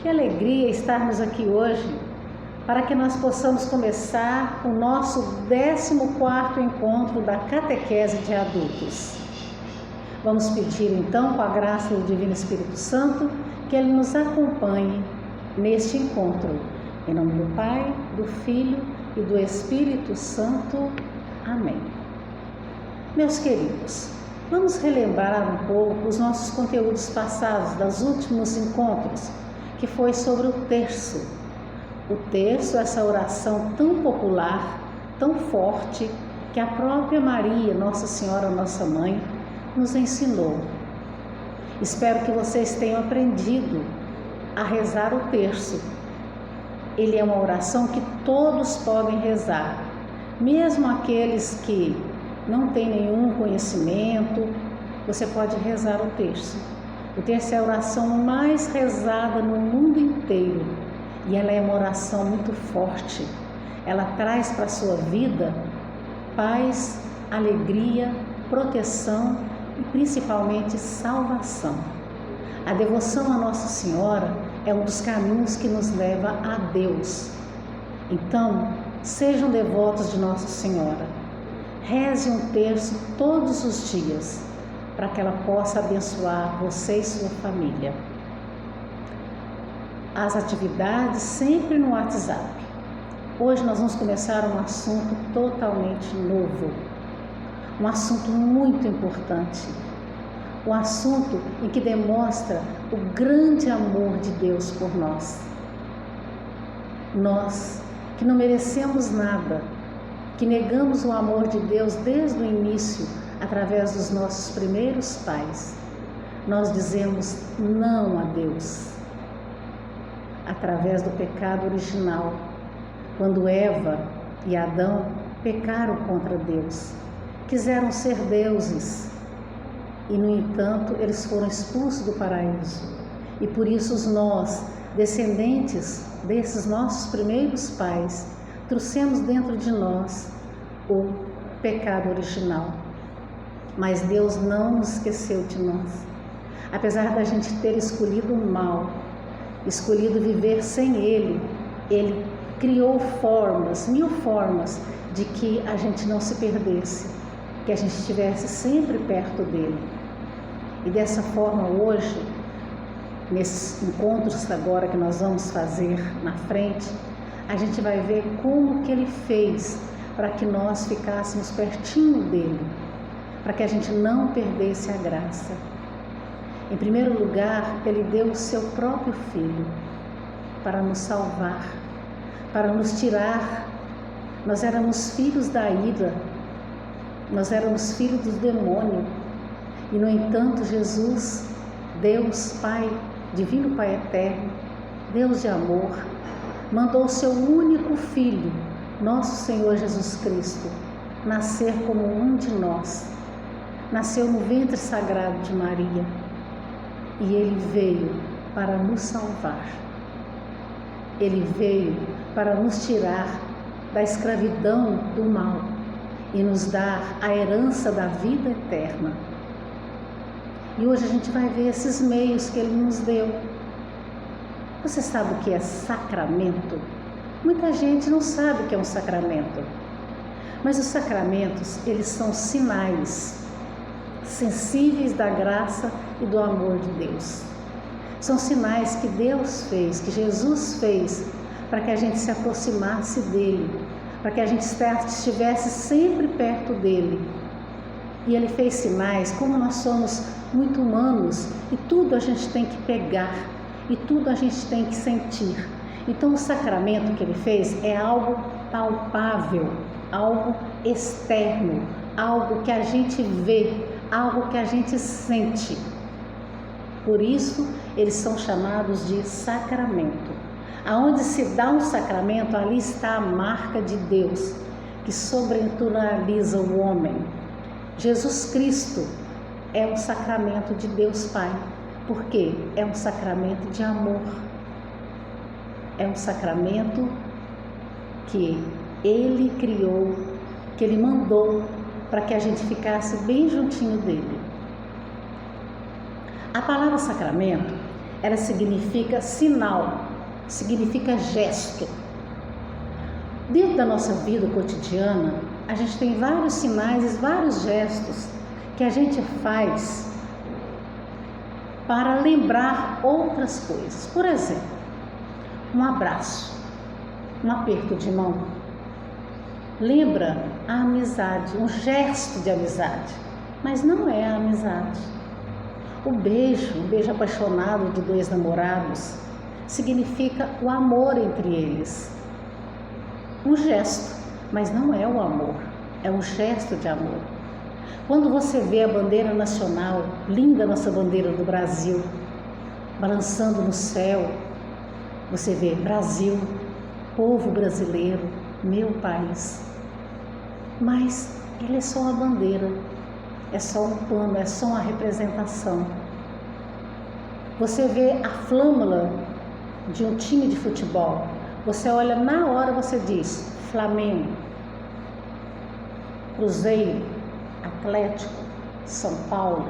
Que alegria estarmos aqui hoje para que nós possamos começar o nosso 14º encontro da catequese de adultos. Vamos pedir então, com a graça do Divino Espírito Santo, que Ele nos acompanhe neste encontro. Em nome do Pai, do Filho e do Espírito Santo. Amém. Meus queridos, vamos relembrar um pouco os nossos conteúdos passados, dos últimos encontros, que foi sobre o terço. O terço, essa oração tão popular, tão forte, que a própria Maria, Nossa Senhora, nossa Mãe, nos ensinou. Espero que vocês tenham aprendido a rezar o terço. Ele é uma oração que todos podem rezar, mesmo aqueles que não têm nenhum conhecimento, você pode rezar o terço. O terço é a oração mais rezada no mundo inteiro e ela é uma oração muito forte. Ela traz para a sua vida paz, alegria, proteção e principalmente salvação. A devoção à Nossa Senhora é um dos caminhos que nos leva a Deus. Então, sejam devotos de Nossa Senhora. Reze um terço todos os dias, para que ela possa abençoar você e sua família. As atividades sempre no WhatsApp. Hoje nós vamos começar um assunto totalmente novo, um assunto muito importante, um assunto em que demonstra o grande amor de Deus por nós. Nós que não merecemos nada, que negamos o amor de Deus desde o início, através dos nossos primeiros pais, nós dizemos não a Deus. Através do pecado original, quando Eva e Adão pecaram contra Deus, quiseram ser deuses e, no entanto, eles foram expulsos do paraíso. E por isso nós, descendentes desses nossos primeiros pais, trouxemos dentro de nós o pecado original. Mas Deus não nos esqueceu de nós. Apesar da gente ter escolhido o mal, escolhido viver sem Ele, Ele criou mil formas de que a gente não se perdesse, que a gente estivesse sempre perto dEle. E dessa forma hoje, nesses encontros agora que nós vamos fazer na frente, a gente vai ver como que Ele fez para que nós ficássemos pertinho dEle, para que a gente não perdesse a graça. Em primeiro lugar, Ele deu o seu próprio Filho para nos salvar, para nos tirar. Nós éramos filhos da ira, nós éramos filhos do demônio. E, no entanto, Jesus, Deus Pai, Divino Pai Eterno, Deus de amor, mandou o seu único Filho, nosso Senhor Jesus Cristo, nascer como um de nós. Nasceu no ventre sagrado de Maria e Ele veio para nos salvar. Ele veio para nos tirar da escravidão do mal e nos dar a herança da vida eterna. E hoje a gente vai ver esses meios que Ele nos deu. Você sabe o que é sacramento? Muita gente não sabe o que é um sacramento. Mas os sacramentos, eles são sinais sensíveis da graça e do amor de Deus. São sinais que Deus fez, que Jesus fez, para que a gente se aproximasse dEle, para que a gente estivesse sempre perto dEle. E Ele fez sinais, como nós somos muito humanos, e tudo a gente tem que pegar, e tudo a gente tem que sentir. Então o sacramento que Ele fez é algo palpável, algo externo, algo que a gente vê, algo que a gente sente. Por isso, eles são chamados de sacramento. Aonde se dá um sacramento, ali está a marca de Deus, que sobrenaturaliza o homem. Jesus Cristo é um sacramento de Deus Pai, porque é um sacramento de amor. É um sacramento que Ele criou, que Ele mandou para que a gente ficasse bem juntinho dEle. A palavra sacramento, ela significa sinal, significa gesto. Dentro da nossa vida cotidiana, a gente tem vários sinais e vários gestos que a gente faz para lembrar outras coisas. Por exemplo, um abraço, um aperto de mão, lembra a amizade, um gesto de amizade, mas não é a amizade. O beijo, um beijo apaixonado de dois namorados, significa o amor entre eles. Um gesto, mas não é o amor, é um gesto de amor. Quando você vê a bandeira nacional, linda nossa bandeira do Brasil, balançando no céu, você vê Brasil, povo brasileiro, meu país. Mas ele é só uma bandeira, é só um pano, é só uma representação. Você vê a flâmula de um time de futebol, você olha na hora, você diz Flamengo, Cruzeiro, Atlético, São Paulo,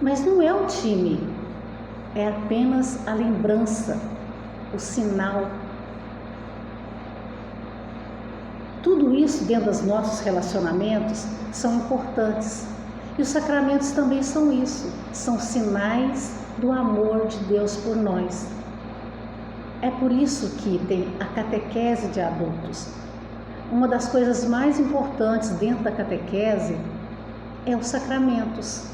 mas não é o time, é apenas a lembrança, o sinal. Tudo isso dentro dos nossos relacionamentos são importantes. E os sacramentos também são isso, são sinais do amor de Deus por nós. É por isso que tem a catequese de adultos. Uma das coisas mais importantes dentro da catequese é os sacramentos.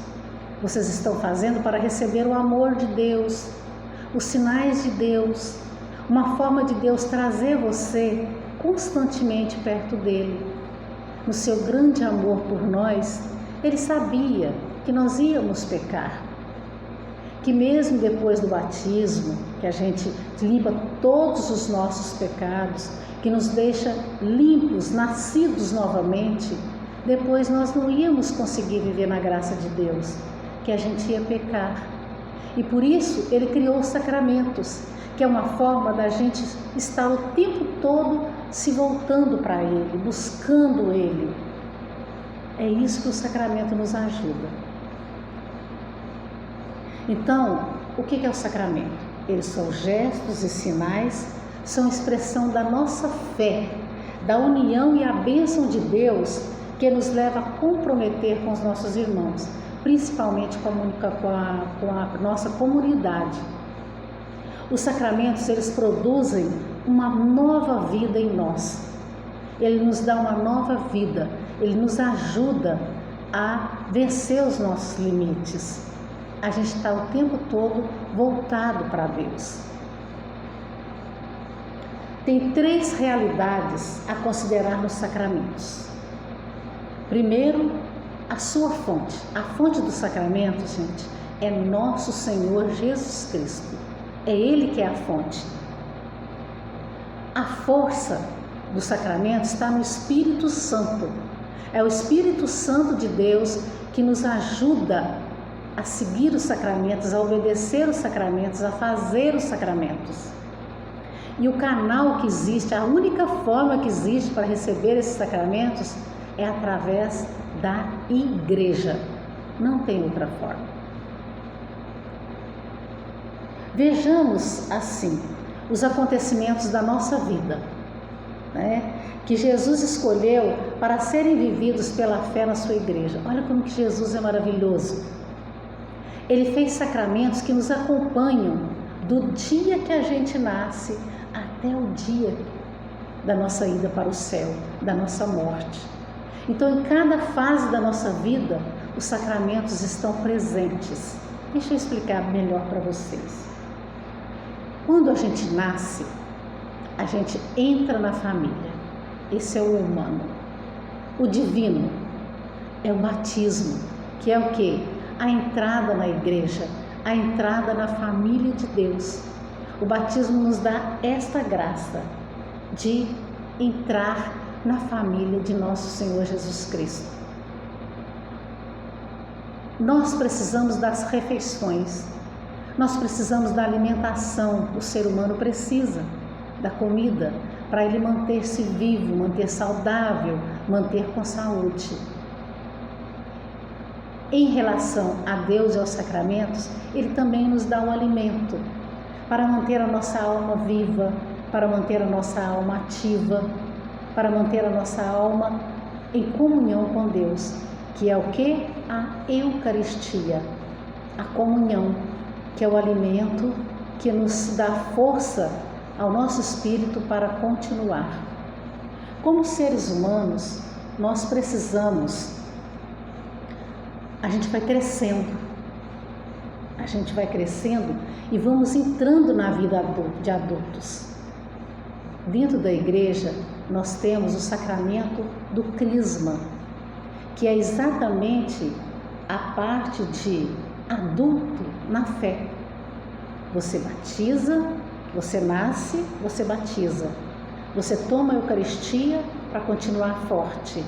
Vocês estão fazendo para receber o amor de Deus, os sinais de Deus, uma forma de Deus trazer você constantemente perto dele. No seu grande amor por nós, ele sabia que nós íamos pecar, que mesmo depois do batismo, que a gente limpa todos os nossos pecados, que nos deixa limpos, nascidos novamente, depois nós não íamos conseguir viver na graça de Deus, que a gente ia pecar. E por isso ele criou os sacramentos, que é uma forma da gente estar o tempo todo se voltando para Ele, buscando Ele. É isso que o sacramento nos ajuda. Então, o que é o sacramento? Eles são gestos e sinais, são expressão da nossa fé, da união e a bênção de Deus que nos leva a comprometer com os nossos irmãos, principalmente com a nossa comunidade. Os sacramentos, eles produzem uma nova vida em nós. Ele nos dá uma nova vida, ele nos ajuda a vencer os nossos limites. A gente está o tempo todo voltado para Deus. Tem 3 realidades a considerar nos sacramentos. Primeiro, a sua fonte. A fonte do sacramento, gente, é nosso Senhor Jesus Cristo. É Ele que é a fonte. A força do sacramento está no Espírito Santo. É o Espírito Santo de Deus que nos ajuda a seguir os sacramentos, a obedecer os sacramentos, a fazer os sacramentos. E o canal que existe, a única forma que existe para receber esses sacramentos é através da igreja. Não tem outra forma. Vejamos assim os acontecimentos da nossa vida, né? Que Jesus escolheu para serem vividos pela fé na sua igreja. Olha como que Jesus é maravilhoso. Ele fez sacramentos que nos acompanham do dia que a gente nasce até o dia da nossa ida para o céu, da nossa morte. Então, em cada fase da nossa vida, os sacramentos estão presentes. Deixa eu explicar melhor para vocês. Quando a gente nasce, a gente entra na família. Esse é o humano. O divino é o batismo, que é o quê? A entrada na igreja, a entrada na família de Deus. O batismo nos dá esta graça de entrar na família de nosso Senhor Jesus Cristo. Nós precisamos das refeições, nós precisamos da alimentação, o ser humano precisa da comida para ele manter-se vivo, manter saudável, manter com saúde. em relação a Deus e aos sacramentos, Ele também nos dá o alimento para manter a nossa alma viva, para manter a nossa alma ativa, para manter a nossa alma em comunhão com Deus, que é o que? A Eucaristia, a comunhão, que é o alimento que nos dá força ao nosso espírito para continuar. Como seres humanos, nós precisamos, a gente vai crescendo e vamos entrando na vida de adultos. Dentro da igreja, nós temos o sacramento do crisma, que é exatamente a parte de adulto na fé. Você batiza, você nasce, você batiza. Você toma a Eucaristia para continuar forte.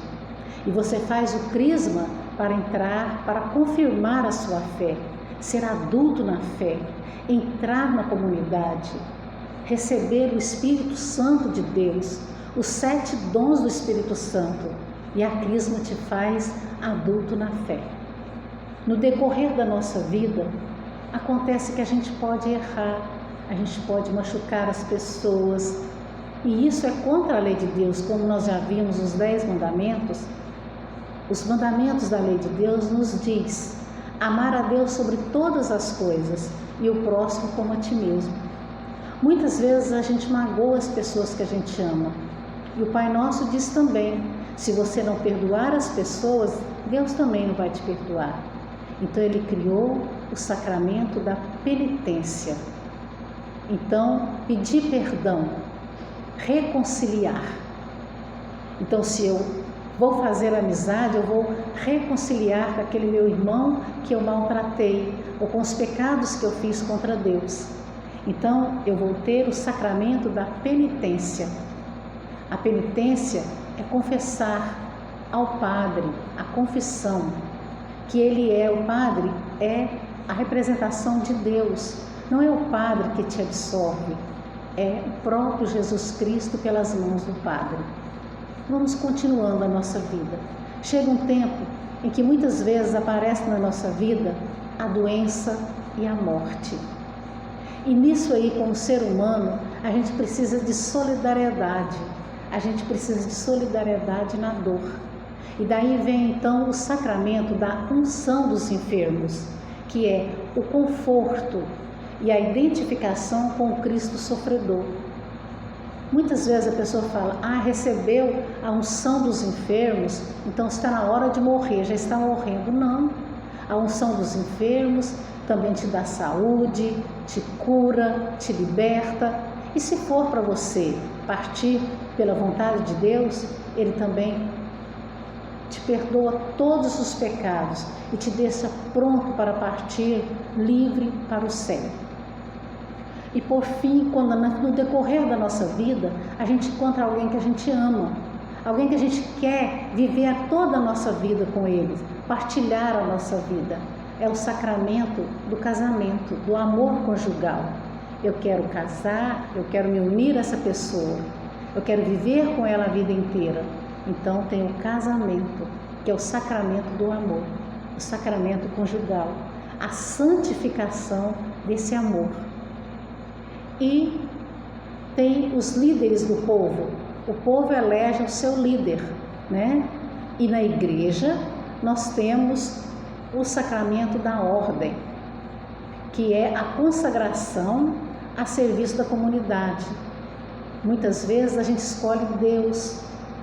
E você faz o crisma para entrar, para confirmar a sua fé, ser adulto na fé, entrar na comunidade, receber o Espírito Santo de Deus, os 7 dons do Espírito Santo, e a crisma te faz adulto na fé. No decorrer da nossa vida, acontece que a gente pode errar, a gente pode machucar as pessoas, e isso é contra a lei de Deus, como nós já vimos os 10 mandamentos. Os mandamentos da lei de Deus nos diz amar a Deus sobre todas as coisas e o próximo como a ti mesmo. Muitas vezes a gente magoa as pessoas que a gente ama. E o Pai Nosso diz também, se você não perdoar as pessoas, Deus também não vai te perdoar. Então Ele criou o sacramento da penitência. Então, pedir perdão, reconciliar. Então, se eu vou fazer amizade, eu vou reconciliar com aquele meu irmão que eu maltratei, ou com os pecados que eu fiz contra Deus. Então, eu vou ter o sacramento da penitência. A penitência é confessar ao Padre, a confissão, que Ele é, o Padre é a representação de Deus. Não é o Padre que te absolve, é o próprio Jesus Cristo pelas mãos do Padre. Vamos continuando a nossa vida. Chega um tempo em que muitas vezes aparece na nossa vida a doença e a morte. E nisso aí, como ser humano, a gente precisa de solidariedade. A gente precisa de solidariedade na dor. E daí vem então o sacramento da unção dos enfermos, que é o conforto e a identificação com o Cristo sofredor. Muitas vezes a pessoa fala, recebeu a unção dos enfermos, então está na hora de morrer, já está morrendo. Não, a unção dos enfermos também te dá saúde, te cura, te liberta. E se for para você partir pela vontade de Deus, Ele também te perdoa todos os pecados e te deixa pronto para partir livre para o céu. E por fim, quando no decorrer da nossa vida, a gente encontra alguém que a gente ama, alguém que a gente quer viver toda a nossa vida com ele, partilhar a nossa vida. É o sacramento do casamento, do amor conjugal. Eu quero casar, eu quero me unir a essa pessoa, eu quero viver com ela a vida inteira. Então tem o casamento, que é o sacramento do amor, o sacramento conjugal, a santificação desse amor. E tem os líderes do povo. O povo elege o seu líder, né? E na igreja nós temos o sacramento da ordem, que é a consagração a serviço da comunidade. Muitas vezes a gente escolhe Deus,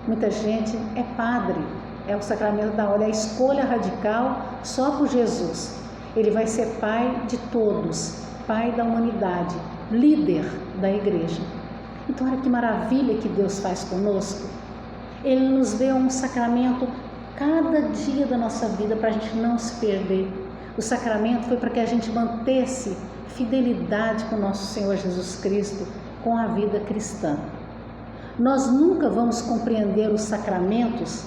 muita gente é padre, é o sacramento da ordem, é a escolha radical só por Jesus. Ele vai ser pai de todos, pai da humanidade, líder da igreja. Então olha que maravilha que Deus faz conosco. Ele nos deu um sacramento cada dia da nossa vida para a gente não se perder. O sacramento foi para que a gente mantesse fidelidade com nosso Senhor Jesus Cristo, com a vida cristã. Nós nunca vamos compreender os sacramentos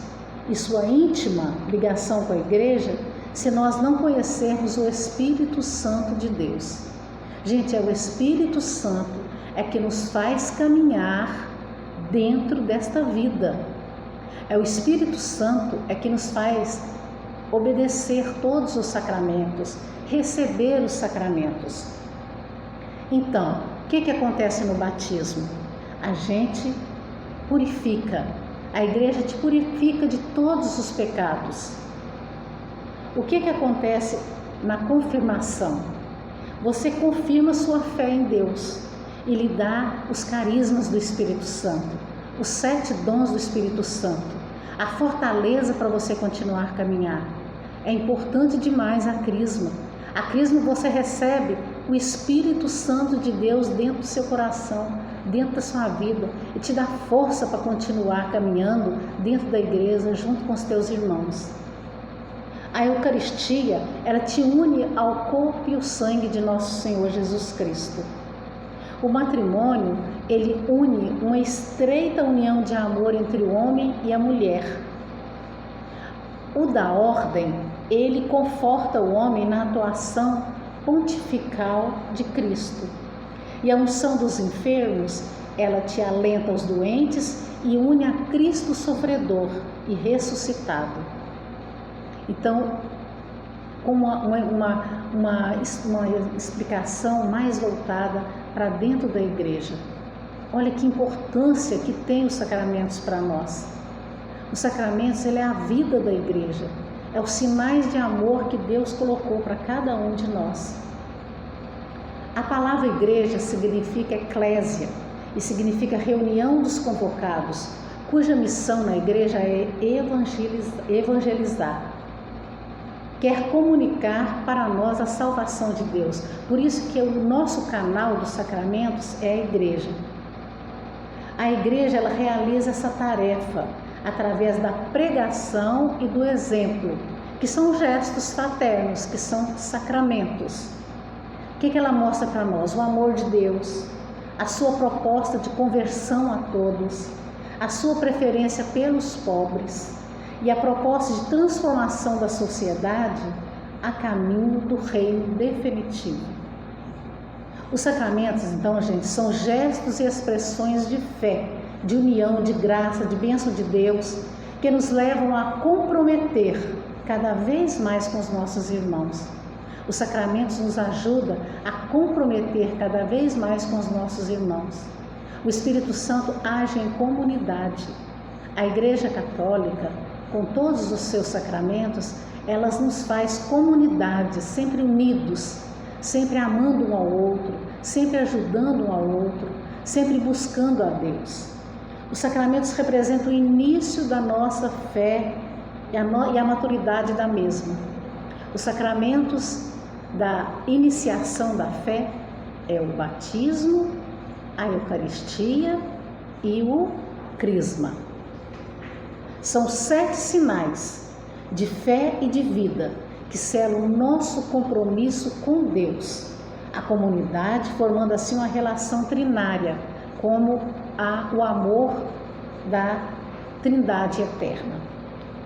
e sua íntima ligação com a igreja se nós não conhecermos o Espírito Santo de Deus. Gente, é o Espírito Santo que nos faz caminhar dentro desta vida. É o Espírito Santo que nos faz obedecer todos os sacramentos, receber os sacramentos. Então, o que acontece no batismo? A gente purifica, a igreja te purifica de todos os pecados. O que acontece na confirmação? Você confirma sua fé em Deus e lhe dá os carismas do Espírito Santo, os 7 dons do Espírito Santo, a fortaleza para você continuar a caminhar. É importante demais a crisma. A crisma você recebe o Espírito Santo de Deus dentro do seu coração, dentro da sua vida, e te dá força para continuar caminhando dentro da igreja junto com os teus irmãos. A Eucaristia, ela te une ao corpo e ao sangue de nosso Senhor Jesus Cristo. O matrimônio, ele une uma estreita união de amor entre o homem e a mulher. O da ordem, ele conforta o homem na atuação pontifical de Cristo. E a unção dos enfermos, ela te alenta aos doentes e une a Cristo sofredor e ressuscitado. Então, com uma explicação mais voltada para dentro da igreja. Olha que importância que tem os sacramentos para nós. Os sacramentos, ele é a vida da igreja, é os sinais de amor que Deus colocou para cada um de nós. A palavra igreja significa eclésia e significa reunião dos convocados, cuja missão na igreja é evangelizar. Quer comunicar para nós a salvação de Deus. Por isso que o nosso canal dos sacramentos é a igreja. A igreja, ela realiza essa tarefa através da pregação e do exemplo, que são gestos fraternos, que são sacramentos. O que ela mostra para nós? O amor de Deus, a sua proposta de conversão a todos, a sua preferência pelos pobres e a proposta de transformação da sociedade a caminho do reino definitivo. Os sacramentos, então, gente, são gestos e expressões de fé, de união, de graça, de bênção de Deus, que nos levam a comprometer cada vez mais com os nossos irmãos. Os sacramentos nos ajudam a comprometer cada vez mais com os nossos irmãos. O Espírito Santo age em comunidade. A Igreja Católica, com todos os seus sacramentos, elas nos faz comunidade, sempre unidos, sempre amando um ao outro, sempre ajudando um ao outro, sempre buscando a Deus. Os sacramentos representam o início da nossa fé e a maturidade da mesma. Os sacramentos da iniciação da fé é o batismo, a Eucaristia e o crisma. São 7 sinais de fé e de vida que selam o nosso compromisso com Deus, a comunidade, formando assim uma relação trinária, como o amor da Trindade eterna.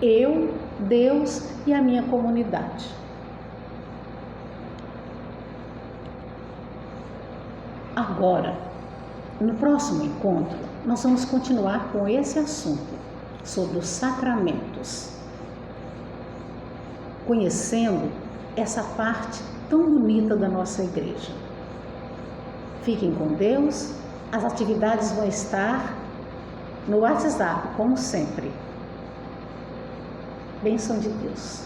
Eu, Deus e a minha comunidade. Agora, no próximo encontro, nós vamos continuar com esse assunto sobre os sacramentos, conhecendo essa parte tão bonita da nossa igreja. Fiquem com Deus. As atividades vão estar no WhatsApp, como sempre. Bênção de Deus.